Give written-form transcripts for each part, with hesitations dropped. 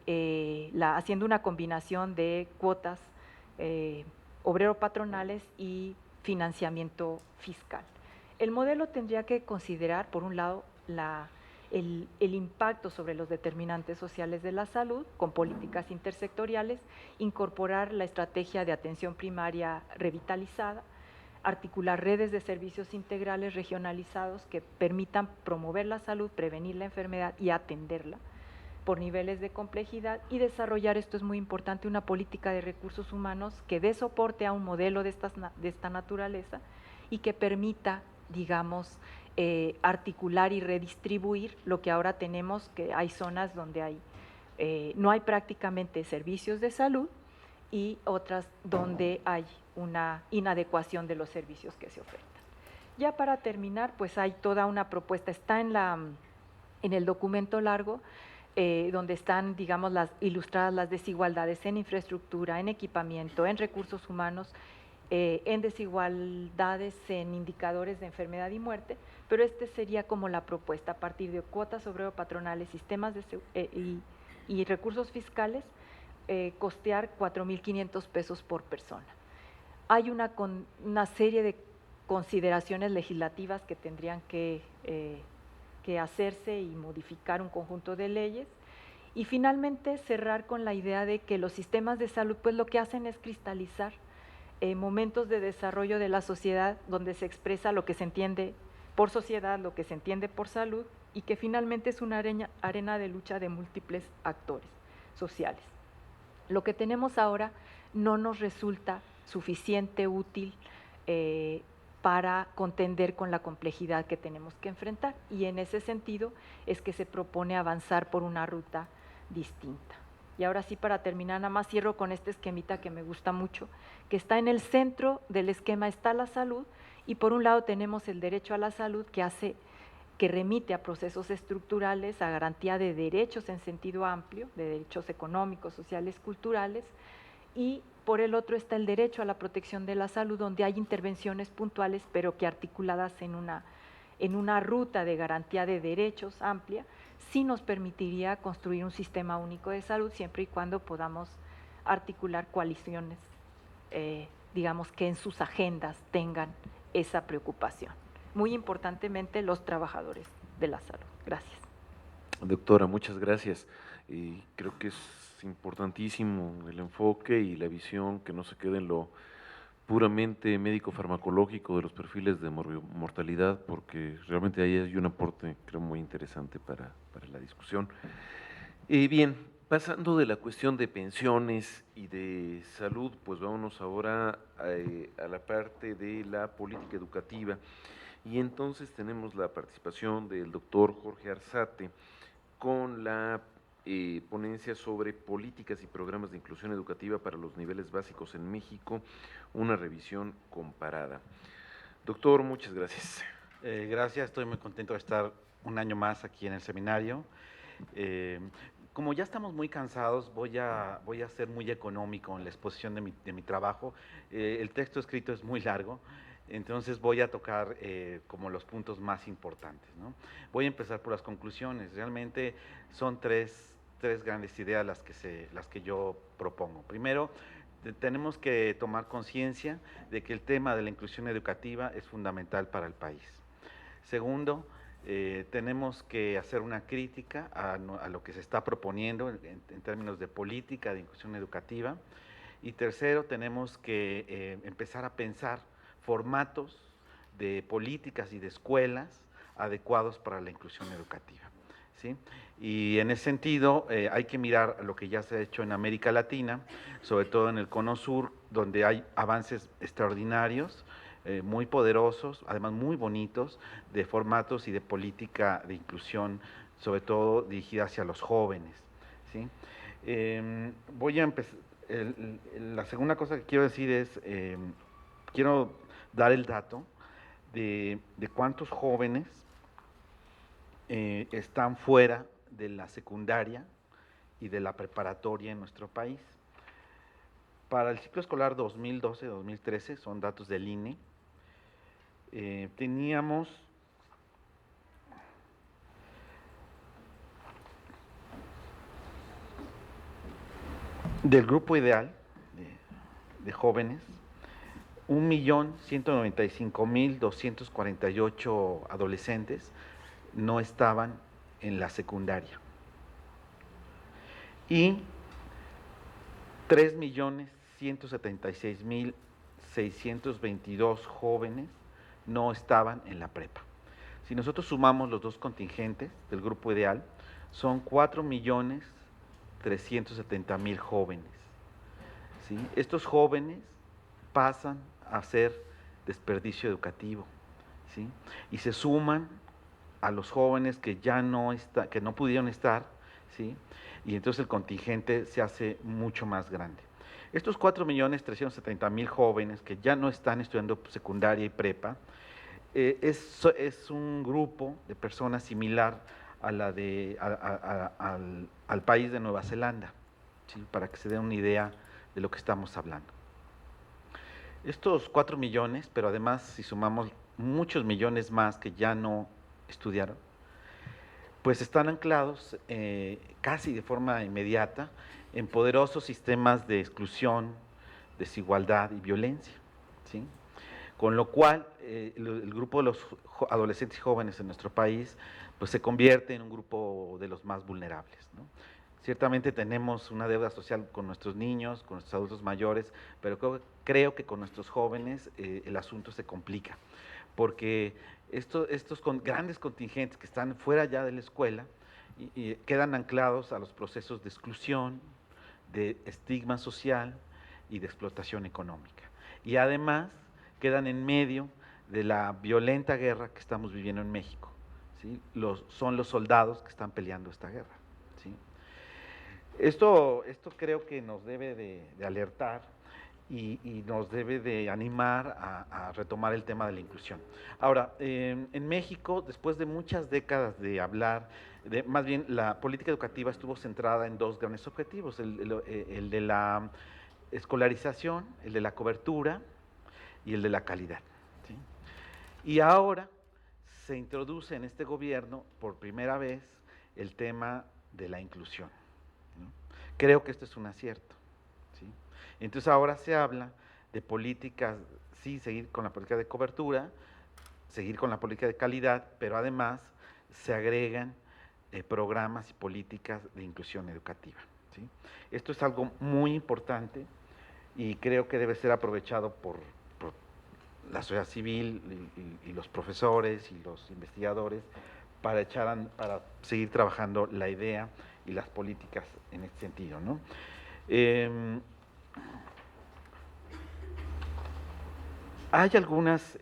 haciendo una combinación de cuotas obrero-patronales y financiamiento fiscal. El modelo tendría que considerar, por un lado, el impacto sobre los determinantes sociales de la salud con políticas intersectoriales, incorporar la estrategia de atención primaria revitalizada, articular redes de servicios integrales regionalizados que permitan promover la salud, prevenir la enfermedad y atenderla por niveles de complejidad, y desarrollar, esto es muy importante, una política de recursos humanos que dé soporte a un modelo de esta naturaleza y que permita, digamos, articular y redistribuir lo que ahora tenemos, que hay zonas donde no hay prácticamente servicios de salud y otras donde hay una inadecuación de los servicios que se ofertan. Ya para terminar, pues hay toda una propuesta, está en el documento largo, donde están, digamos, ilustradas las desigualdades en infraestructura, en equipamiento, en recursos humanos, en desigualdades en indicadores de enfermedad y muerte, pero este sería como la propuesta, a partir de cuotas obrero-patronales, sistemas y recursos fiscales, costear 4,500 pesos por persona. Hay una serie de consideraciones legislativas que tendrían que hacerse y modificar un conjunto de leyes. Y finalmente cerrar con la idea de que los sistemas de salud pues lo que hacen es cristalizar momentos de desarrollo de la sociedad donde se expresa lo que se entiende por sociedad, lo que se entiende por salud, y que finalmente es una arena de lucha de múltiples actores sociales. Lo que tenemos ahora no nos resulta suficiente, útil, para contender con la complejidad que tenemos que enfrentar, y en ese sentido es que se propone avanzar por una ruta distinta. Y ahora sí, para terminar, nada más cierro con este esquemita que me gusta mucho, que está en el centro del esquema está la salud, y por un lado tenemos el derecho a la salud que remite a procesos estructurales, a garantía de derechos en sentido amplio, de derechos económicos, sociales, culturales, y por el otro está el derecho a la protección de la salud, donde hay intervenciones puntuales, pero que articuladas en una ruta de garantía de derechos amplia, sí nos permitiría construir un sistema único de salud, siempre y cuando podamos articular coaliciones, digamos, que en sus agendas tengan esa preocupación. Muy importantemente los trabajadores de la salud. Gracias. Doctora, muchas gracias. Creo que es importantísimo el enfoque y la visión, que no se quede en lo puramente médico-farmacológico de los perfiles de mortalidad, porque realmente ahí hay un aporte, creo, muy interesante para la discusión. Bien, pasando de la cuestión de pensiones y de salud, pues vámonos ahora a la parte de la política educativa. Y entonces tenemos la participación del doctor Jorge Arzate con la ponencia sobre políticas y programas de inclusión educativa para los niveles básicos en México, una revisión comparada. Doctor, muchas gracias. Gracias, estoy muy contento de estar un año más aquí en el seminario. Como ya estamos muy cansados, voy a ser muy económico en la exposición de mi trabajo. El texto escrito es muy largo, entonces voy a tocar como los puntos más importantes, ¿no? Voy a empezar por las conclusiones. Realmente son tres grandes ideas las que yo propongo. Primero, tenemos que tomar conciencia de que el tema de la inclusión educativa es fundamental para el país. Segundo, tenemos que hacer una crítica a lo que se está proponiendo en términos de política de inclusión educativa. Y tercero, tenemos que empezar a pensar formatos de políticas y de escuelas adecuados para la inclusión educativa, ¿sí? Y en ese sentido hay que mirar lo que ya se ha hecho en América Latina, sobre todo en el Cono Sur, donde hay avances extraordinarios, muy poderosos, además muy bonitos, de formatos y de política de inclusión, sobre todo dirigida hacia los jóvenes, ¿sí? Voy a empezar. La segunda cosa que quiero decir es, quiero dar el dato de cuántos jóvenes están fuera de la secundaria y de la preparatoria en nuestro país. Para el ciclo escolar 2012-2013, son datos del INE, teníamos Del grupo ideal de jóvenes, 1.195.248 adolescentes no estaban en la secundaria y 3.176.622 jóvenes no estaban en la prepa. Si nosotros sumamos los dos contingentes del grupo ideal, son 4.370.000 jóvenes. ¿Sí? Estos jóvenes pasan a ser desperdicio educativo, ¿sí? Y se suman a los jóvenes que ya que no pudieron estar, ¿sí? Y entonces el contingente se hace mucho más grande. Estos 4.370.000 jóvenes que ya no están estudiando secundaria y prepa, es un grupo de personas similar a la al país de Nueva Zelanda, ¿sí? Para que se den una idea de lo que estamos hablando. Estos 4 millones, pero además si sumamos muchos millones más que ya no estudiaron, pues están anclados casi de forma inmediata en poderosos sistemas de exclusión, desigualdad y violencia, ¿sí? Con lo cual el grupo de los adolescentes y jóvenes en nuestro país pues se convierte en un grupo de los más vulnerables, ¿no? Ciertamente tenemos una deuda social con nuestros niños, con nuestros adultos mayores, pero creo que con nuestros jóvenes el asunto se complica, porque estos grandes contingentes que están fuera ya de la escuela y quedan anclados a los procesos de exclusión, de estigma social y de explotación económica. Y además quedan en medio de la violenta guerra que estamos viviendo en México, ¿sí? Son los soldados que están peleando esta guerra, ¿sí? Esto creo que nos debe de alertar y nos debe de animar a retomar el tema de la inclusión. Ahora, en México, después de muchas décadas de hablar, más bien la política educativa estuvo centrada en dos grandes objetivos, el de la escolarización, el de la cobertura y el de la calidad, ¿sí? Y ahora se introduce en este gobierno por primera vez el tema de la inclusión, ¿no? Creo que esto es un acierto, ¿sí? Entonces ahora se habla de políticas, sí, seguir con la política de cobertura, seguir con la política de calidad, pero además se agregan programas y políticas de inclusión educativa, ¿sí? Esto es algo muy importante y creo que debe ser aprovechado por la sociedad civil y los profesores y los investigadores para seguir trabajando la idea y las políticas en este sentido, ¿no? Hay algunas,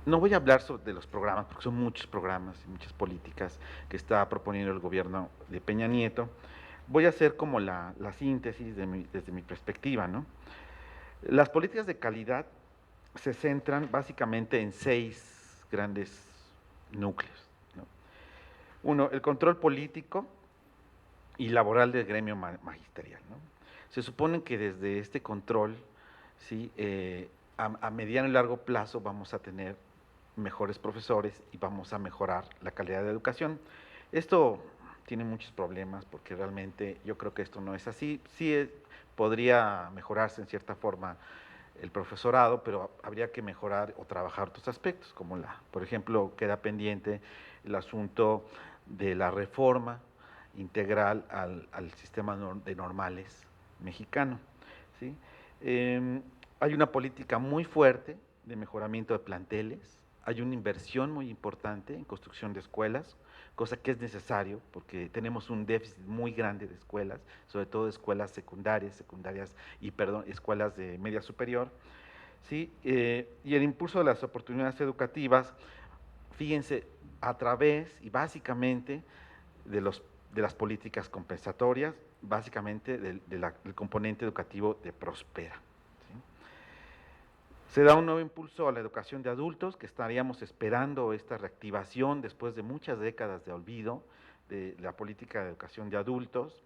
no voy a hablar de los programas, porque son muchos programas y muchas políticas que está proponiendo el gobierno de Peña Nieto. Voy a hacer como la síntesis desde mi perspectiva, ¿no? Las políticas de calidad se centran básicamente en 6 grandes núcleos, ¿no? Uno, el control político y laboral del gremio magisterial, ¿no? Se supone que desde este control, ¿sí? A mediano y largo plazo vamos a tener mejores profesores y vamos a mejorar la calidad de educación. Esto tiene muchos problemas porque realmente yo creo que esto no es así. Sí podría mejorarse en cierta forma el profesorado, pero habría que mejorar o trabajar otros aspectos, como por ejemplo, queda pendiente el asunto de la reforma integral al sistema de normales mexicano, ¿sí? Hay una política muy fuerte de mejoramiento de planteles, hay una inversión muy importante en construcción de escuelas, cosa que es necesario porque tenemos un déficit muy grande de escuelas, sobre todo de escuelas secundarias escuelas de media superior, ¿sí? Y el impulso de las oportunidades educativas, fíjense, a través y básicamente de las políticas compensatorias, básicamente del componente educativo de Prospera, ¿sí? Se da un nuevo impulso a la educación de adultos, que estaríamos esperando esta reactivación después de muchas décadas de olvido de la política de educación de adultos.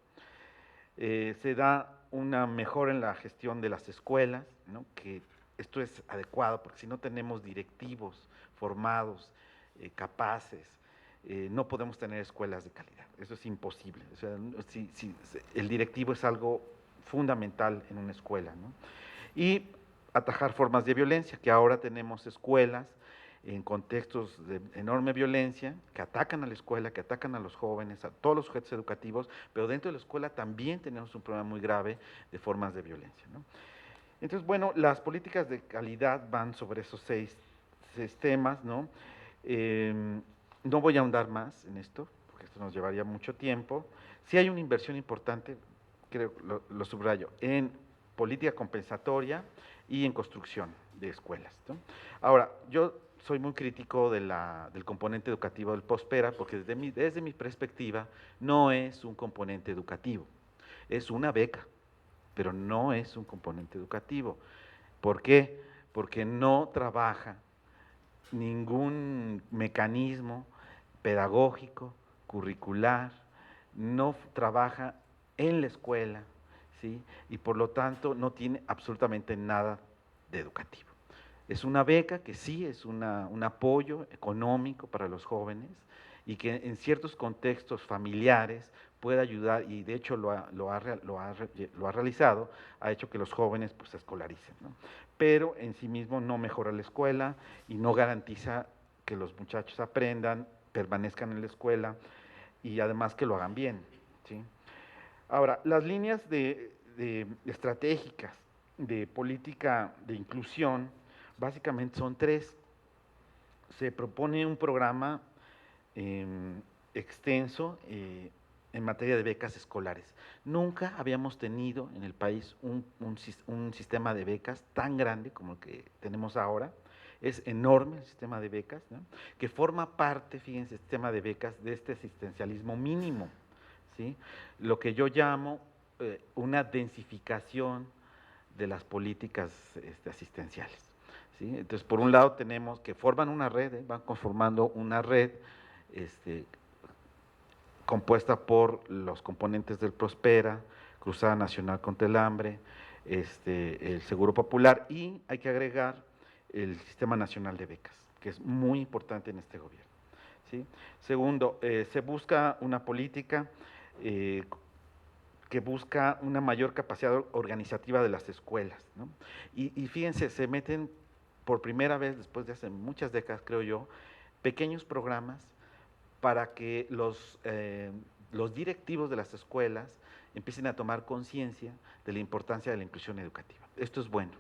Se da una mejora en la gestión de las escuelas, ¿no? Que esto es adecuado, porque si no tenemos directivos formados, capaces, no podemos tener escuelas de calidad. Eso es imposible. O sea, el directivo es algo fundamental en una escuela, ¿no? Y atajar formas de violencia, que ahora tenemos escuelas en contextos de enorme violencia, que atacan a la escuela, que atacan a los jóvenes, a todos los sujetos educativos, pero dentro de la escuela también tenemos un problema muy grave de formas de violencia, ¿no? Entonces, bueno, las políticas de calidad van sobre esos seis temas, ¿no? No voy a ahondar más en esto, porque esto nos llevaría mucho tiempo. Sí hay una inversión importante, creo, lo subrayo, en política compensatoria y en construcción de escuelas, ¿no? Ahora, yo soy muy crítico del componente educativo del Prospera, porque desde mi perspectiva no es un componente educativo, es una beca, pero no es un componente educativo. ¿Por qué? Porque no trabaja ningún mecanismo pedagógico, curricular, no trabaja en la escuela, ¿sí? Y por lo tanto no tiene absolutamente nada de educativo. Es una beca que sí es un apoyo económico para los jóvenes y que en ciertos contextos familiares puede ayudar, y de hecho lo ha realizado, ha hecho que los jóvenes pues, se escolaricen, ¿no? Pero en sí mismo no mejora la escuela y no garantiza que los muchachos aprendan, permanezcan en la escuela y además que lo hagan bien, ¿sí? Ahora, las líneas estratégicas de política de inclusión básicamente son tres. Se propone un programa extenso en materia de becas escolares. Nunca habíamos tenido en el país un sistema de becas tan grande como el que tenemos ahora. Es enorme el sistema de becas, ¿no? Que forma parte, fíjense, el sistema de becas de este asistencialismo mínimo, ¿sí? Lo que yo llamo una densificación de las políticas asistenciales, ¿sí? Entonces, por un lado tenemos que forman una red, van conformando una red compuesta por los componentes del Prospera, Cruzada Nacional contra el Hambre, el Seguro Popular, y hay que agregar el Sistema Nacional de Becas, que es muy importante en este gobierno, ¿sí? Segundo, se busca una política que busca una mayor capacidad organizativa de las escuelas, ¿no? Y fíjense, se meten por primera vez, después de hace muchas décadas, creo yo, pequeños programas para que los directivos de las escuelas empiecen a tomar conciencia de la importancia de la inclusión educativa. Esto es bueno,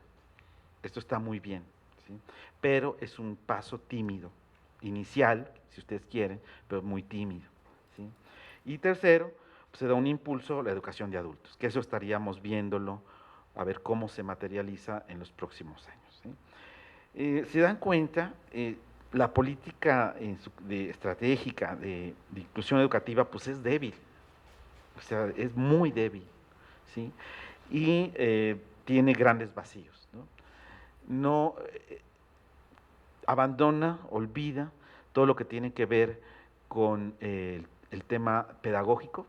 esto está muy bien, ¿sí? Pero es un paso tímido, inicial, si ustedes quieren, pero muy tímido, ¿sí? Y tercero, pues, se da un impulso a la educación de adultos, que eso estaríamos viéndolo, a ver cómo se materializa en los próximos años, ¿sí? Se dan cuenta, la política estratégica de inclusión educativa pues es débil, o sea, es muy débil, ¿sí? Y tiene grandes vacíos, ¿no? No abandona, olvida todo lo que tiene que ver con el tema pedagógico,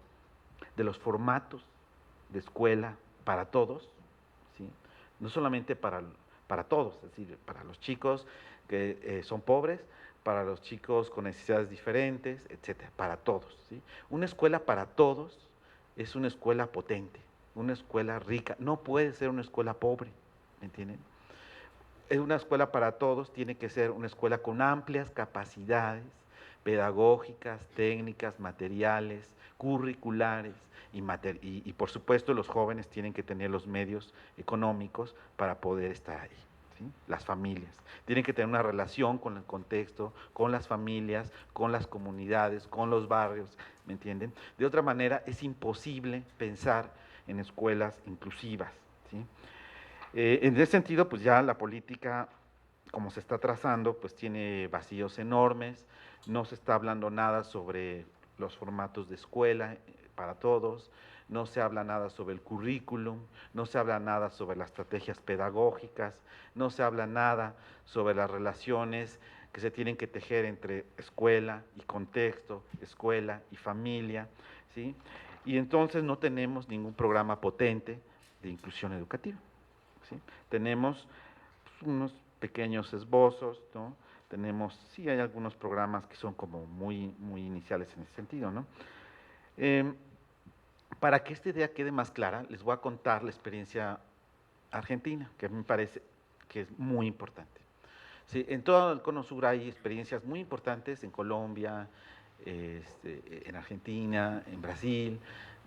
de los formatos de escuela para todos, ¿sí? No solamente para todos, es decir, para los chicos que son pobres, para los chicos con necesidades diferentes, etcétera, para todos, ¿sí? Una escuela para todos es una escuela potente, una escuela rica, no puede ser una escuela pobre, ¿me entienden? Una escuela para todos tiene que ser una escuela con amplias capacidades pedagógicas, técnicas, materiales, curriculares y por supuesto los jóvenes tienen que tener los medios económicos para poder estar ahí, ¿sí? Las familias tienen que tener una relación con el contexto, con las familias, con las comunidades, con los barrios, ¿me entienden? De otra manera es imposible pensar en escuelas inclusivas, ¿sí? En ese sentido, pues ya la política, como se está trazando, pues tiene vacíos enormes, no se está hablando nada sobre los formatos de escuela para todos, no se habla nada sobre el currículum, no se habla nada sobre las estrategias pedagógicas, no se habla nada sobre las relaciones que se tienen que tejer entre escuela y contexto, escuela y familia, ¿sí? Y entonces no tenemos ningún programa potente de inclusión educativa, ¿sí? Tenemos pues, unos pequeños esbozos, ¿no? tenemos, sí hay algunos programas que son como muy iniciales en ese sentido, ¿no? Em, para que esta idea quede más clara, les voy a contar la experiencia argentina, que a mí me parece que es muy importante. Sí, en todo el Cono Sur hay experiencias muy importantes, en Colombia, en Argentina, en Brasil,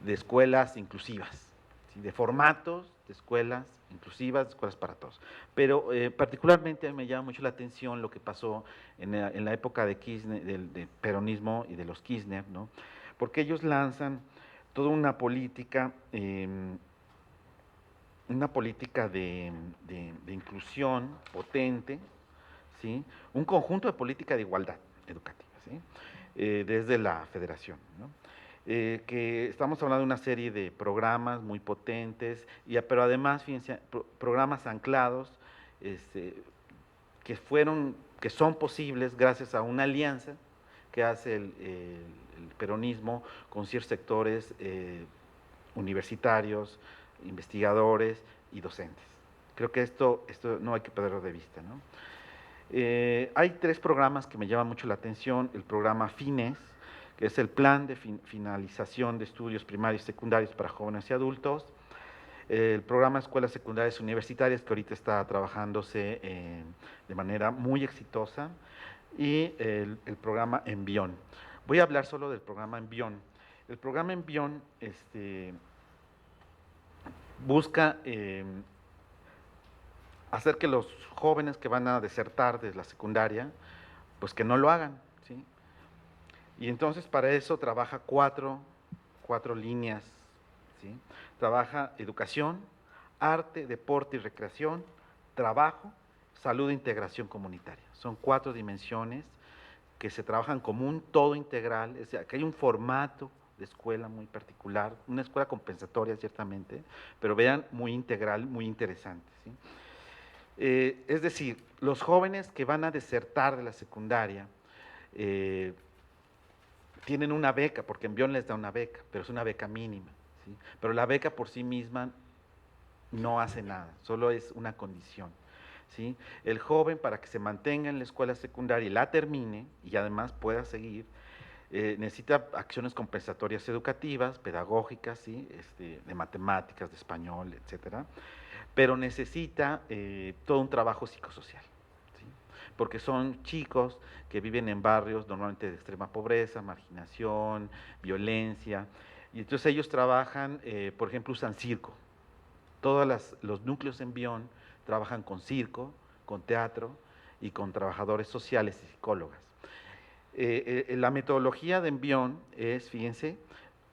de escuelas inclusivas, ¿sí? De formatos de escuelas inclusivas, de escuelas para todos. Pero particularmente a mí me llama mucho la atención lo que pasó en la época de Kirchner, del peronismo y de los Kirchner, ¿no? Porque ellos lanzan toda una política de inclusión potente, ¿sí? Un conjunto de política de igualdad educativa, ¿sí? Desde la federación, ¿no? Que estamos hablando de una serie de programas muy potentes, pero además, fíjense, programas anclados, que son posibles gracias a una alianza que hace el peronismo con ciertos sectores universitarios, investigadores y docentes. Creo que esto no hay que perderlo de vista, ¿no? Hay 3 programas que me llaman mucho la atención. El programa FINES, que es el Plan de Finalización de Estudios Primarios y Secundarios para Jóvenes y Adultos. El programa Escuelas Secundarias Universitarias, que ahorita está trabajándose de manera muy exitosa. Y el programa Envión. Voy a hablar solo del programa Envión. El programa Envión busca hacer que los jóvenes que van a desertar de la secundaria, pues que no lo hagan, ¿sí? Y entonces para eso trabaja cuatro líneas, ¿sí? Trabaja educación, arte, deporte y recreación, trabajo, salud e integración comunitaria. Son 4 dimensiones que se trabajan como un todo integral, es decir, que hay un formato de escuela muy particular, una escuela compensatoria ciertamente, pero vean, muy integral, muy interesante, ¿sí? Es decir, los jóvenes que van a desertar de la secundaria tienen una beca, porque Envión les da una beca, pero es una beca mínima, ¿sí? Pero la beca por sí misma no hace nada, solo es una condición, ¿sí? El joven, para que se mantenga en la escuela secundaria y la termine, y además pueda seguir, necesita acciones compensatorias educativas, pedagógicas, ¿sí? De matemáticas, de español, etcétera, pero necesita todo un trabajo psicosocial, ¿sí? Porque son chicos que viven en barrios normalmente de extrema pobreza, marginación, violencia, y entonces ellos trabajan, por ejemplo, usan circo. Todos los núcleos en Envión trabajan con circo, con teatro y con trabajadores sociales y psicólogas. La metodología de Envión es, fíjense,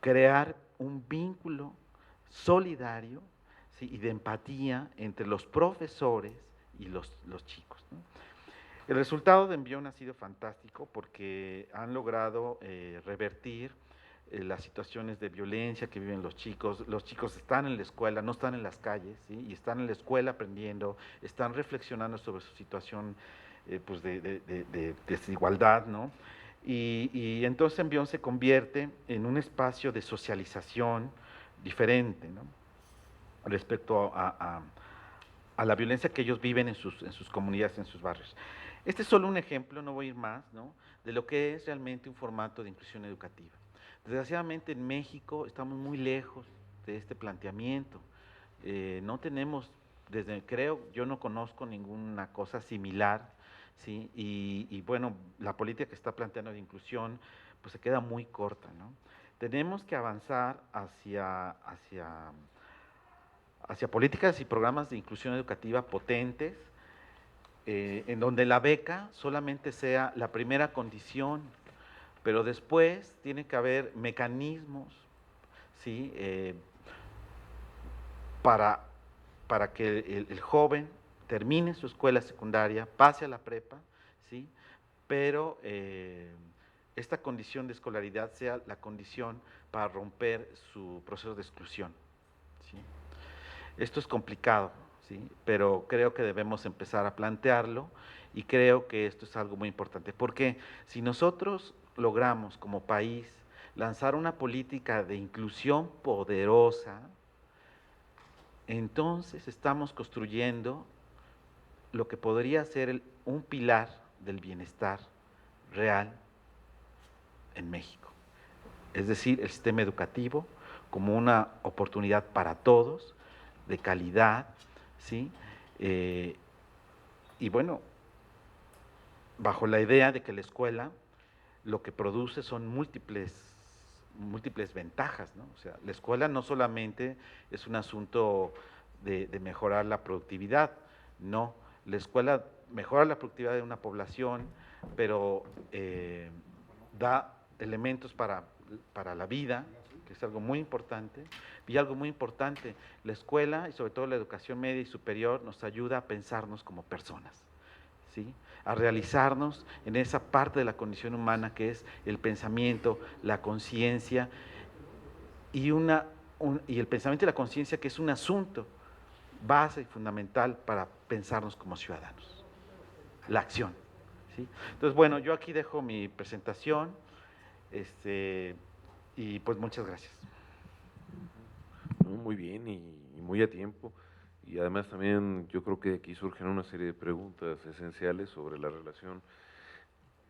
crear un vínculo solidario, ¿sí? Y de empatía entre los profesores y los chicos, ¿no? El resultado de Envión ha sido fantástico porque han logrado revertir las situaciones de violencia que viven los chicos. Los chicos están en la escuela, no están en las calles, ¿sí? Y están en la escuela aprendiendo, están reflexionando sobre su situación pues de desigualdad, ¿no? Y entonces Envión se convierte en un espacio de socialización diferente, ¿no? Respecto a la violencia que ellos viven en sus comunidades, en sus barrios. Este es solo un ejemplo, no voy a ir más, ¿no? De lo que es realmente un formato de inclusión educativa. Desgraciadamente en México estamos muy lejos de este planteamiento. No tenemos, yo no conozco ninguna cosa similar, ¿sí? Y bueno, la política que está planteando de inclusión, pues se queda muy corta, ¿no? Tenemos que avanzar hacia políticas y programas de inclusión educativa potentes, en donde la beca solamente sea la primera condición, pero después tiene que haber mecanismos, ¿sí? Para que el joven termine su escuela secundaria, pase a la prepa, ¿sí? Pero esta condición de escolaridad sea la condición para romper su proceso de exclusión, ¿sí? Esto es complicado, ¿sí? Pero creo que debemos empezar a plantearlo y creo que esto es algo muy importante, porque si nosotros logramos como país lanzar una política de inclusión poderosa, entonces estamos construyendo lo que podría ser un pilar del bienestar real en México. Es decir, el sistema educativo como una oportunidad para todos, de calidad, ¿sí? Y bueno, bajo la idea de que la escuela lo que produce son múltiples ventajas, ¿no? O sea, la escuela no solamente es un asunto de mejorar la productividad, no, la escuela mejora la productividad de una población, pero da elementos para la vida, que es algo muy importante, y algo muy importante, la escuela y sobre todo la educación media y superior nos ayuda a pensarnos como personas, ¿sí? A realizarnos en esa parte de la condición humana que es el pensamiento, la conciencia y el pensamiento y la conciencia, que es un asunto base y fundamental para pensarnos como ciudadanos, la acción, ¿sí? Entonces, bueno, yo aquí dejo mi presentación, y pues muchas gracias. No, muy bien y muy a tiempo. Y además también yo creo que aquí surgen una serie de preguntas esenciales sobre la relación,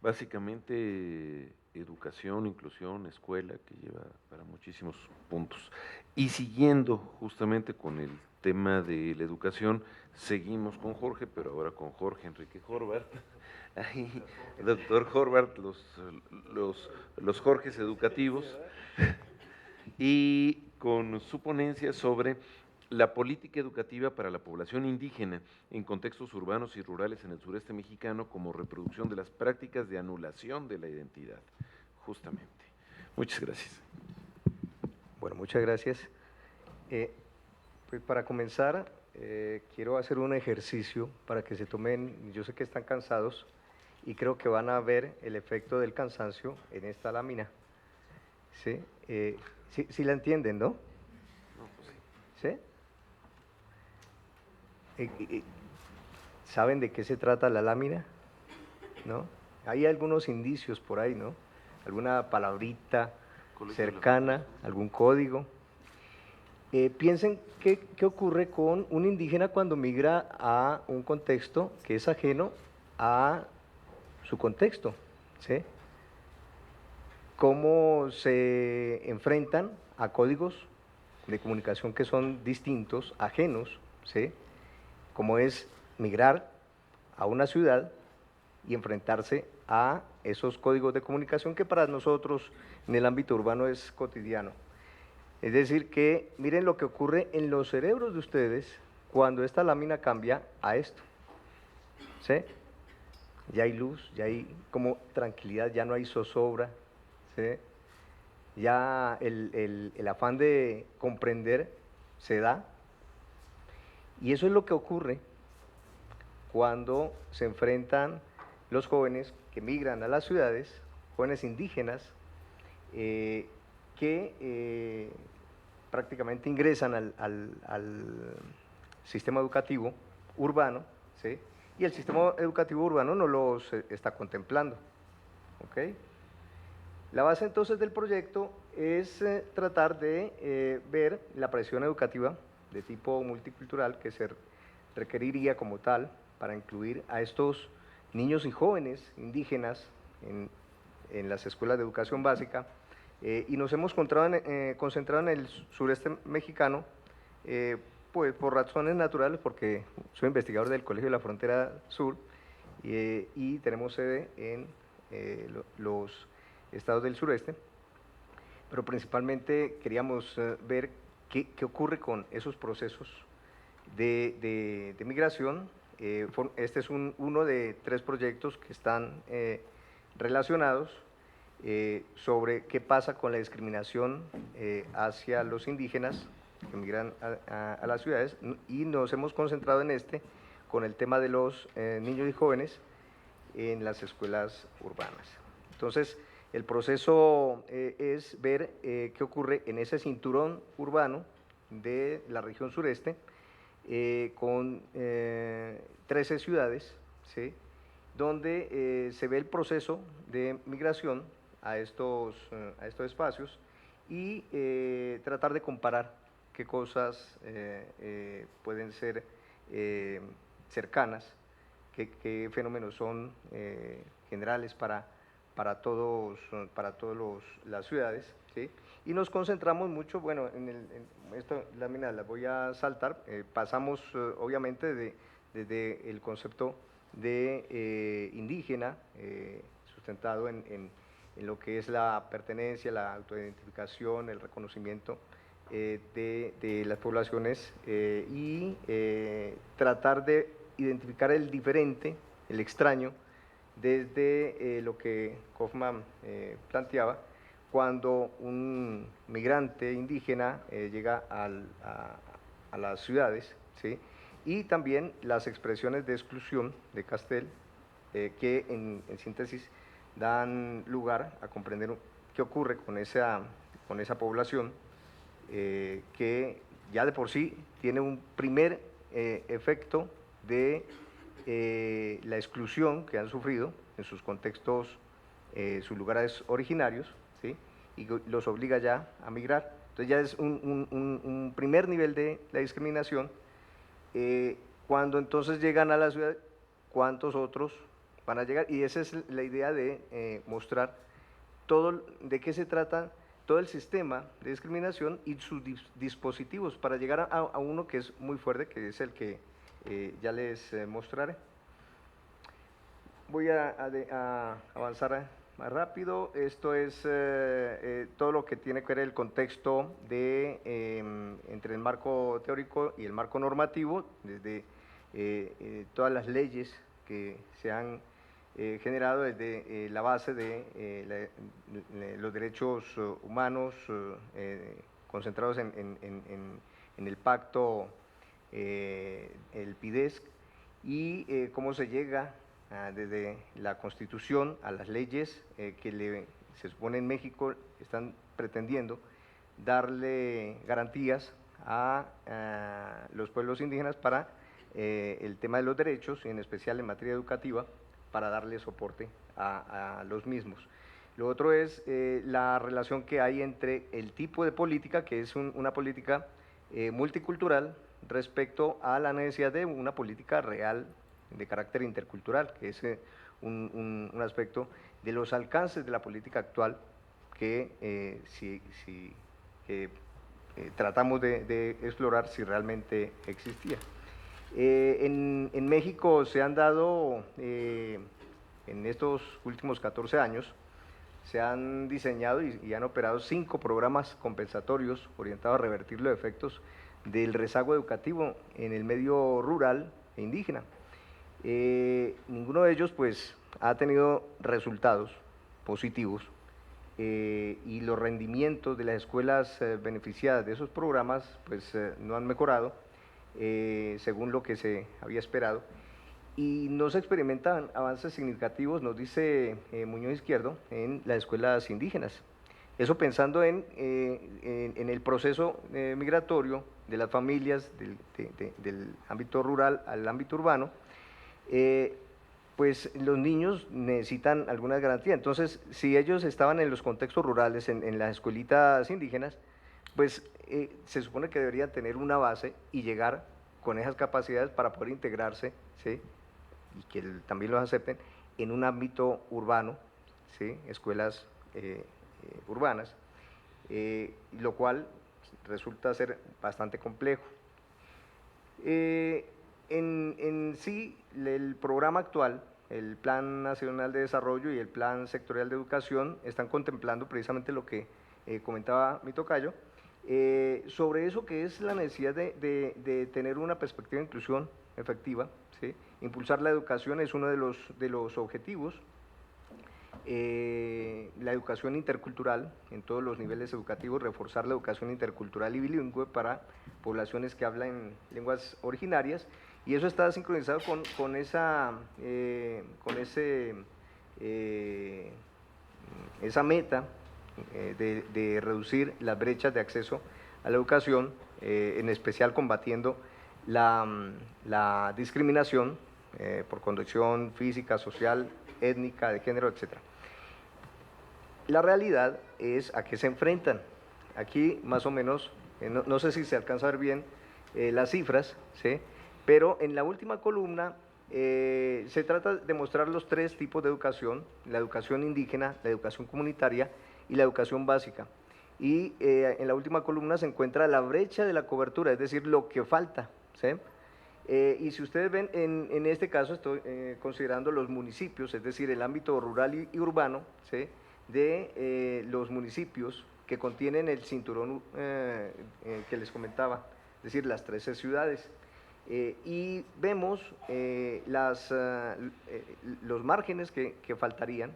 básicamente educación, inclusión, escuela, que lleva para muchísimos puntos. Y siguiendo justamente con el tema de la educación, seguimos con Jorge, pero ahora con Jorge Enrique Horvath. Ahí, doctor Horvath, los Jorges educativos, y con su ponencia sobre la política educativa para la población indígena en contextos urbanos y rurales en el sureste mexicano como reproducción de las prácticas de anulación de la identidad, justamente. Muchas gracias. Bueno, muchas gracias. Pues para comenzar, quiero hacer un ejercicio para que se tomen, yo sé que están cansados y creo que van a ver el efecto del cansancio en esta lámina. ¿Sí? Sí la entienden, ¿no? ¿Sí? ¿Saben de qué se trata la lámina? ¿No? Hay algunos indicios por ahí, ¿no? Alguna palabrita cercana, algún código. Piensen qué ocurre con un indígena cuando migra a un contexto que es ajeno a su contexto, ¿sí? Cómo se enfrentan a códigos de comunicación que son distintos, ajenos, ¿sí? Como es migrar a una ciudad y enfrentarse a esos códigos de comunicación que para nosotros en el ámbito urbano es cotidiano. Es decir, que miren lo que ocurre en los cerebros de ustedes cuando esta lámina cambia a esto. ¿Sí? Ya hay luz, ya hay como tranquilidad, ya no hay zozobra. ¿Sí? Ya el afán de comprender se da. Y eso es lo que ocurre cuando se enfrentan los jóvenes que migran a las ciudades, jóvenes indígenas, que prácticamente ingresan al sistema educativo urbano, ¿sí? Y el sistema educativo urbano no los está contemplando, ¿ok? La base entonces del proyecto es tratar de ver la presión educativa de tipo multicultural que se requeriría como tal para incluir a estos niños y jóvenes indígenas en las escuelas de educación básica, y nos hemos concentrado en el sureste mexicano, pues por razones naturales, porque soy investigador del Colegio de la Frontera Sur, y tenemos sede en los estados del sureste, pero principalmente queríamos ver qué ocurre con esos procesos de migración. Este es uno de 3 proyectos que están relacionados sobre qué pasa con la discriminación hacia los indígenas que migran a las ciudades, y nos hemos concentrado en con el tema de los niños y jóvenes en las escuelas urbanas. Entonces, el proceso es ver qué ocurre en ese cinturón urbano de la región sureste, con 13 ciudades, ¿sí? Donde se ve el proceso de migración a estos espacios y tratar de comparar qué cosas pueden ser cercanas, qué fenómenos son generales para todos las ciudades, ¿sí? Y nos concentramos mucho, bueno, esta lámina la voy a saltar, pasamos obviamente desde el concepto de indígena, sustentado en lo que es la pertenencia, la autoidentificación, el reconocimiento de las poblaciones y tratar de identificar el diferente, el extraño, desde lo que Kaufman planteaba, cuando un migrante indígena llega a las ciudades, ¿sí? Y también las expresiones de exclusión de Castell, que en síntesis dan lugar a comprender qué ocurre con esa población, que ya de por sí tiene un primer efecto de la exclusión que han sufrido en sus contextos, sus lugares originarios, ¿sí? Y los obliga ya a migrar. Entonces ya es un primer nivel de la discriminación. Cuando entonces llegan a la ciudad, ¿cuántos otros van a llegar? Y esa es la idea de mostrar todo, de qué se trata todo el sistema de discriminación y sus dispositivos para llegar a uno que es muy fuerte, que es el que ya les mostraré. Voy a avanzar más rápido. Esto es todo lo que tiene que ver el contexto entre el marco teórico y el marco normativo, desde todas las leyes que se han generado desde la base de los derechos humanos concentrados en el pacto, el PIDESC, y cómo se llega desde la Constitución a las leyes que se supone en México están pretendiendo darle garantías a los pueblos indígenas para el tema de los derechos, y en especial en materia educativa, para darle soporte a los mismos. Lo otro es la relación que hay entre el tipo de política, que es una política multicultural, respecto a la necesidad de una política real de carácter intercultural, que es un aspecto de los alcances de la política actual que tratamos de explorar si realmente existía. En México se han dado, en estos últimos 14 años, se han diseñado y han operado 5 programas compensatorios orientados a revertir los efectos del rezago educativo en el medio rural e indígena. Ninguno de ellos pues ha tenido resultados positivos, y los rendimientos de las escuelas beneficiadas de esos programas pues no han mejorado según lo que se había esperado, y no se experimentan avances significativos, nos dice Muñoz Izquierdo, en las escuelas indígenas. Eso pensando en el proceso migratorio de las familias del ámbito rural al ámbito urbano, pues los niños necesitan alguna garantía. Entonces, si ellos estaban en los contextos rurales, en las escuelitas indígenas, pues se supone que deberían tener una base y llegar con esas capacidades para poder integrarse, ¿sí? Y que también los acepten en un ámbito urbano, ¿sí? Escuelas urbanas, lo cual resulta ser bastante complejo. En sí, el programa actual, el Plan Nacional de Desarrollo y el Plan Sectorial de Educación están contemplando precisamente lo que comentaba mi tocayo, sobre eso que es la necesidad de tener una perspectiva de inclusión efectiva, ¿sí? Impulsar la educación es uno de los objetivos. La educación intercultural en todos los niveles educativos, reforzar la educación intercultural y bilingüe para poblaciones que hablan lenguas originarias, y eso está sincronizado con esa meta de reducir las brechas de acceso a la educación, en especial combatiendo la discriminación por condición física, social, étnica, de género, etc. La realidad es a qué se enfrentan. Aquí más o menos, no sé si se alcanza a ver bien las cifras, ¿sí? Pero en la última columna Se trata de mostrar los 3 tipos de educación: la educación indígena, la educación comunitaria y la educación básica. Y en la última columna se encuentra la brecha de la cobertura, es decir, lo que falta, ¿sí? Y si ustedes ven, en este caso estoy considerando los municipios, es decir, el ámbito rural y urbano, ¿sí?, de los municipios que contienen el cinturón que les comentaba, es decir, las 13 ciudades. Y vemos los márgenes que faltarían,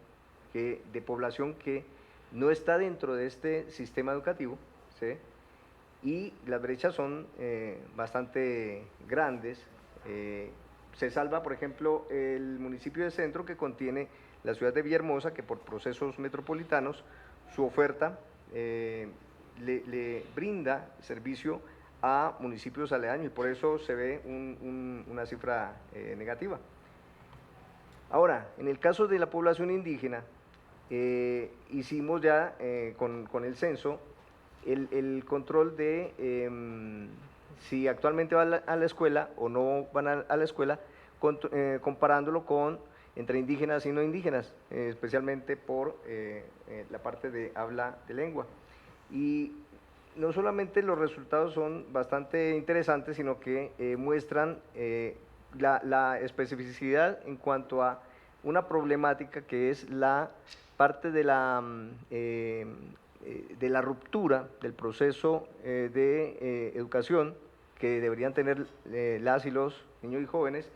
de población que no está dentro de este sistema educativo, ¿sí?, y las brechas son bastante grandes. Se salva, por ejemplo, el municipio de Centro, que contiene la ciudad de Villahermosa, que por procesos metropolitanos su oferta le brinda servicio a municipios aledaños, y por eso se ve una cifra negativa. Ahora, en el caso de la población indígena, hicimos ya con el censo el control de si actualmente van a la escuela o no van a la escuela, comparándolo entre indígenas y no indígenas, especialmente por la parte de habla de lengua. Y no solamente los resultados son bastante interesantes, sino que muestran la especificidad en cuanto a una problemática que es la parte de la ruptura del proceso de educación que deberían tener las y los niños y jóvenes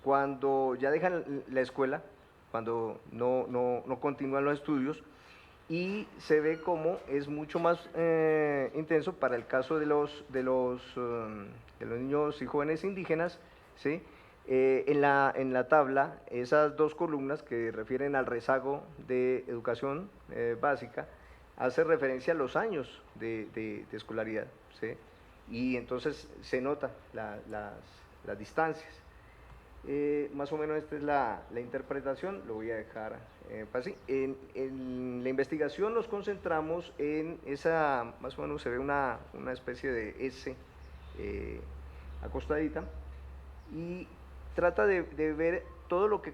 cuando ya dejan la escuela, cuando no continúan los estudios, y se ve como es mucho más intenso para el caso de los niños y jóvenes indígenas, ¿sí? En la tabla, esas 2 columnas que refieren al rezago de educación básica, hace referencia a los años de escolaridad, ¿sí? Y entonces se nota las distancias. Más o menos esta es la interpretación, lo voy a dejar así. En la investigación nos concentramos en esa, más o menos se ve una especie de S acostadita, y trata de ver todo lo que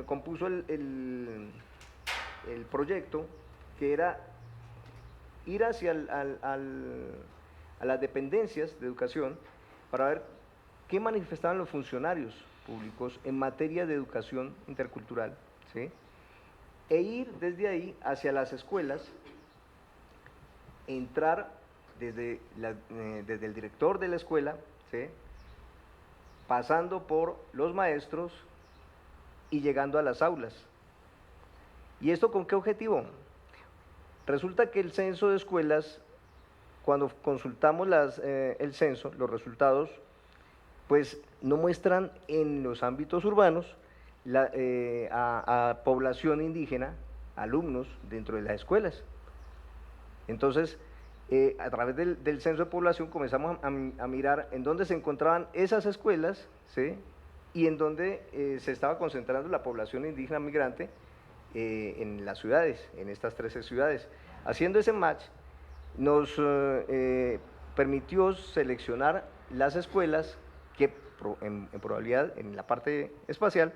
compuso el proyecto, que era ir hacia a las dependencias de educación para ver qué manifestaban los funcionarios públicos en materia de educación intercultural, ¿sí?, e ir desde ahí hacia las escuelas, entrar desde el director de la escuela, ¿sí?, pasando por los maestros y llegando a las aulas. ¿Y esto con qué objetivo? Resulta que el censo de escuelas, cuando consultamos el censo, los resultados, pues no muestran en los ámbitos urbanos a población indígena, alumnos dentro de las escuelas. Entonces, a través del censo de población comenzamos a mirar en dónde se encontraban esas escuelas, ¿sí?, y en dónde se estaba concentrando la población indígena migrante en las ciudades, en estas 13 ciudades. Haciendo ese match, nos permitió seleccionar las escuelas que en probabilidad, en la parte espacial,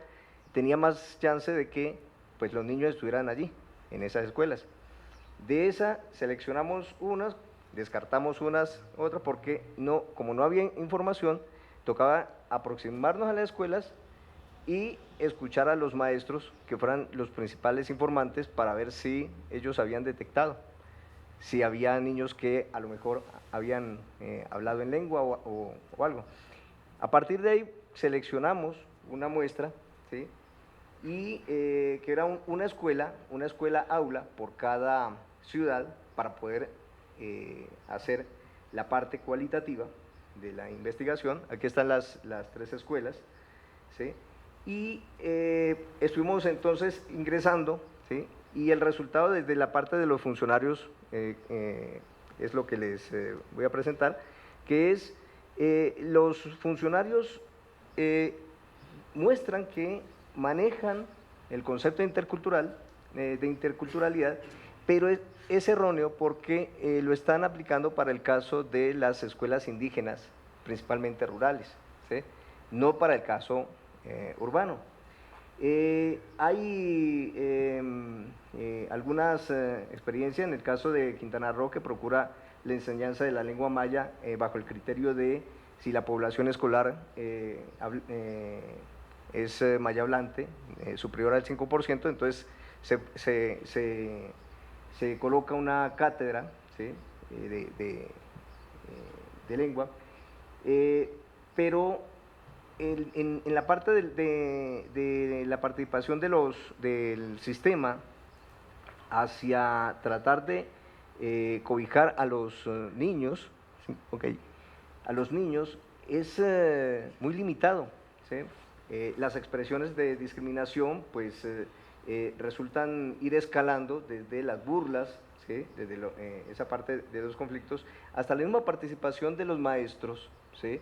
tenía más chance de que pues, los niños estuvieran allí, en esas escuelas. De esa seleccionamos unas, descartamos otras, porque como no había información, tocaba aproximarnos a las escuelas y escuchar a los maestros, que fueran los principales informantes, para ver si ellos habían detectado, si había niños que a lo mejor habían hablado en lengua o algo. A partir de ahí seleccionamos una muestra, ¿sí?, y que era una escuela aula por cada ciudad, para poder hacer la parte cualitativa de la investigación. Aquí están las 3 escuelas, ¿sí?, y estuvimos entonces ingresando, ¿sí?, y el resultado desde la parte de los funcionarios es lo que les voy a presentar, que es los funcionarios muestran que manejan el concepto de interculturalidad, pero es erróneo porque lo están aplicando para el caso de las escuelas indígenas, principalmente rurales, ¿sí?, no para el caso urbano. Hay algunas experiencias en el caso de Quintana Roo, que procura la enseñanza de la lengua maya bajo el criterio de si la población escolar es maya hablante, superior al 5%, entonces se coloca una cátedra, ¿sí?, de lengua, pero en la parte de la participación del sistema hacia tratar de cobijar a los niños, okay, a los niños es muy limitado, ¿sí? Las expresiones de discriminación pues resultan ir escalando desde las burlas, ¿sí?, desde esa parte de los conflictos, hasta la misma participación de los maestros, ¿sí?,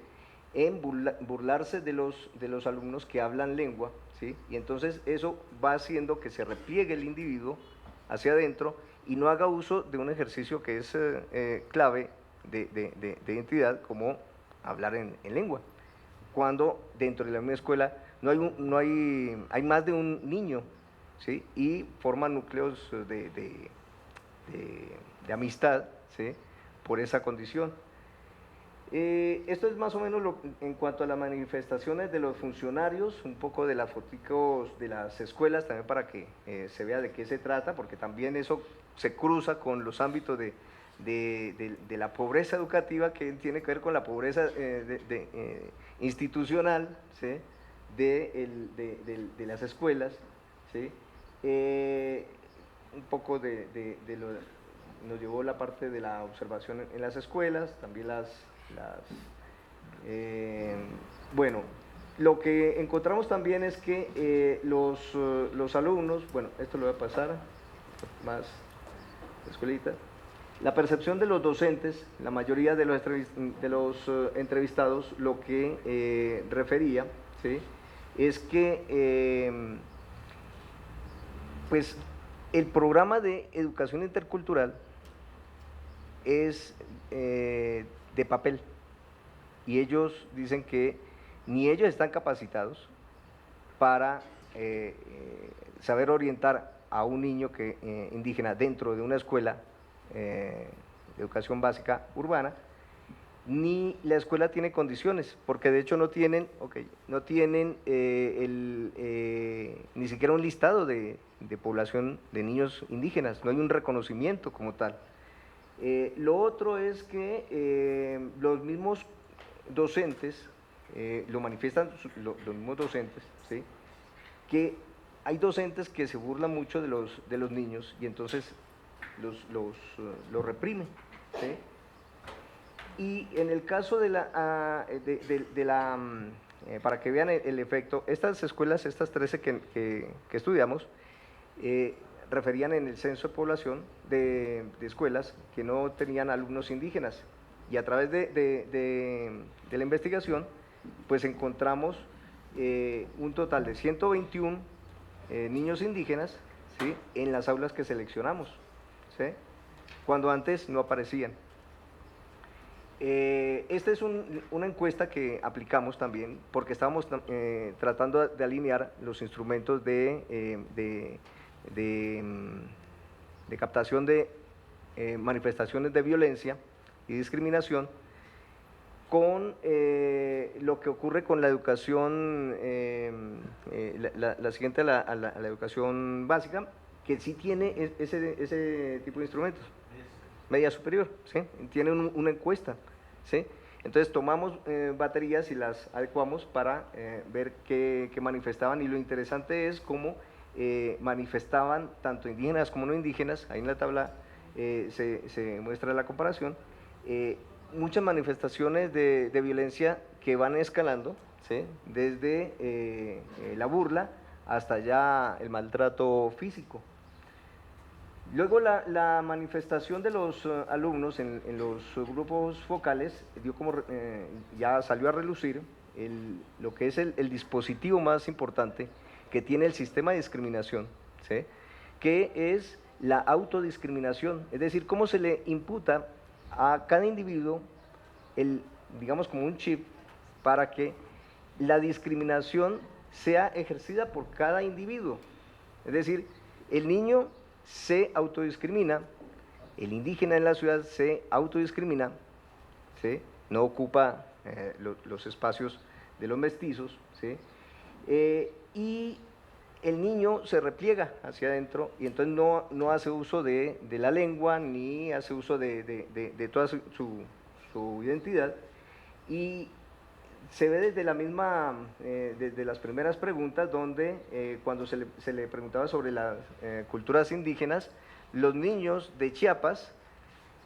en burlarse de los alumnos que hablan lengua, ¿sí? Y entonces eso va haciendo que se repliegue el individuo hacia adentro y no haga uso de un ejercicio que es clave de identidad, como hablar en lengua, cuando dentro de la misma escuela hay más de un niño, ¿sí?, y forman núcleos de amistad, ¿sí?, por esa condición. Esto es más o menos en cuanto a las manifestaciones de los funcionarios, un poco de las fotos de las escuelas también para que se vea de qué se trata, porque también eso se cruza con los ámbitos de la pobreza educativa, que tiene que ver con la pobreza institucional, ¿sí?, de las escuelas, ¿sí? Un poco nos llevó la parte de la observación en las escuelas, también bueno, lo que encontramos también es que los alumnos, bueno, esto lo voy a pasar más escuelita, la percepción de los docentes, la mayoría de los entrevistados, lo que refería, ¿sí?, es que pues el programa de educación intercultural es de papel, y ellos dicen que ni ellos están capacitados para saber orientar a un niño indígena dentro de una escuela de educación básica urbana, ni la escuela tiene condiciones, porque de hecho no tienen ni siquiera un listado de población de niños indígenas, no hay un reconocimiento como tal. Lo otro es que los mismos docentes, lo manifiestan los mismos docentes, ¿sí?, que hay docentes que se burlan mucho de los niños y entonces los reprimen, ¿sí? Y en el caso para que vean el efecto, estas escuelas, estas 13 que estudiamos, referían en el censo de población de escuelas que no tenían alumnos indígenas, y a través de la investigación pues encontramos un total de 121 niños indígenas, ¿sí?, en las aulas que seleccionamos, ¿sí?, cuando antes no aparecían. Esta es una encuesta que aplicamos también porque estábamos tratando de alinear los instrumentos de captación de manifestaciones de violencia y discriminación con lo que ocurre con la educación, la siguiente a la educación básica, que sí tiene ese tipo de instrumentos. Media superior, ¿sí?, tiene una encuesta, ¿sí? Entonces tomamos baterías y las adecuamos para ver qué manifestaban, y lo interesante es cómo manifestaban tanto indígenas como no indígenas. Ahí en la tabla se muestra la comparación, muchas manifestaciones de violencia que van escalando, ¿sí?, desde la burla hasta ya el maltrato físico. Luego la manifestación de los alumnos en los grupos focales ya salió a relucir lo que es el dispositivo más importante que tiene el sistema de discriminación, ¿sí?, que es la autodiscriminación, es decir, cómo se le imputa a cada individuo digamos como un chip para que la discriminación sea ejercida por cada individuo. Es decir, el niño se autodiscrimina, el indígena en la ciudad se autodiscrimina, ¿sí? No ocupa los espacios de los mestizos, ¿sí? Y el niño se repliega hacia adentro y entonces no hace uso de la lengua ni hace uso de toda su identidad, y se ve desde la misma, desde las primeras preguntas, donde cuando se le preguntaba sobre las culturas indígenas, los niños de Chiapas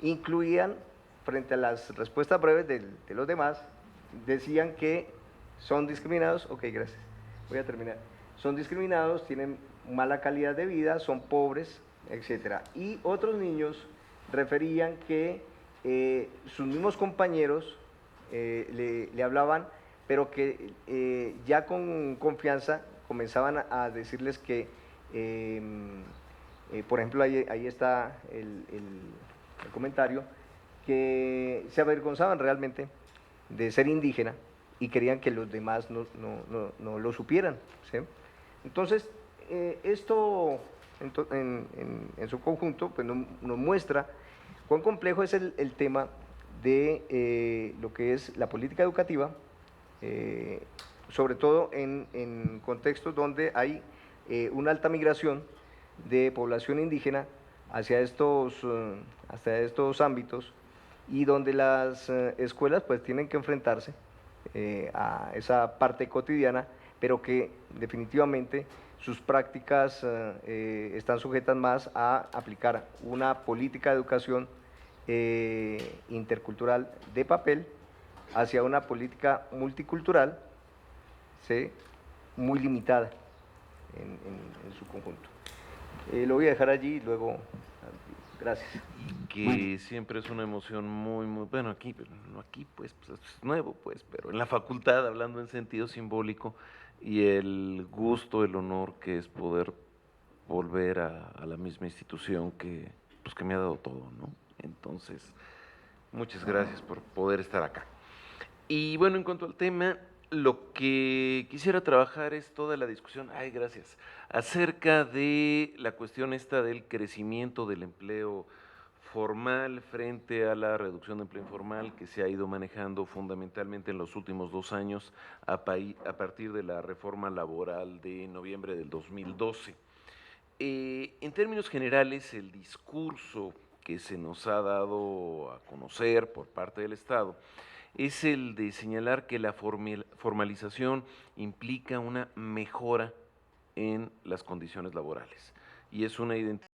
incluían, frente a las respuestas breves de los demás, decían que son discriminados, ok, gracias, voy a terminar, son discriminados, tienen mala calidad de vida, son pobres, etc. Y otros niños referían que sus mismos compañeros le hablaban, pero que ya con confianza comenzaban a decirles que, por ejemplo, ahí está el comentario, que se avergonzaban realmente de ser indígena y querían que los demás no lo supieran, ¿sí? Entonces, esto en su conjunto pues nos muestra cuán complejo es el tema de lo que es la política educativa, sobre todo en contextos donde hay una alta migración de población indígena hacia estos ámbitos, y donde las escuelas pues tienen que enfrentarse a esa parte cotidiana, pero que definitivamente sus prácticas están sujetas más a aplicar una política de educación intercultural de papel hacia una política multicultural, ¿sí?, muy limitada en su conjunto. Lo voy a dejar allí y luego, gracias. Que siempre es una emoción muy, bueno, aquí, pero no aquí, pues es nuevo, pues, pero en la facultad, hablando en sentido simbólico, y el gusto, el honor que es poder volver a la misma institución pues, que me ha dado todo, ¿no? Entonces, muchas gracias por poder estar acá. Y bueno, en cuanto al tema, lo que quisiera trabajar es toda la discusión, gracias, acerca de la cuestión esta del crecimiento del empleo formal frente a la reducción de empleo informal que se ha ido manejando fundamentalmente en los últimos 2 años a partir de la reforma laboral de noviembre del 2012. En términos generales, el discurso que se nos ha dado a conocer por parte del Estado es el de señalar que la formalización implica una mejora en las condiciones laborales y es una identidad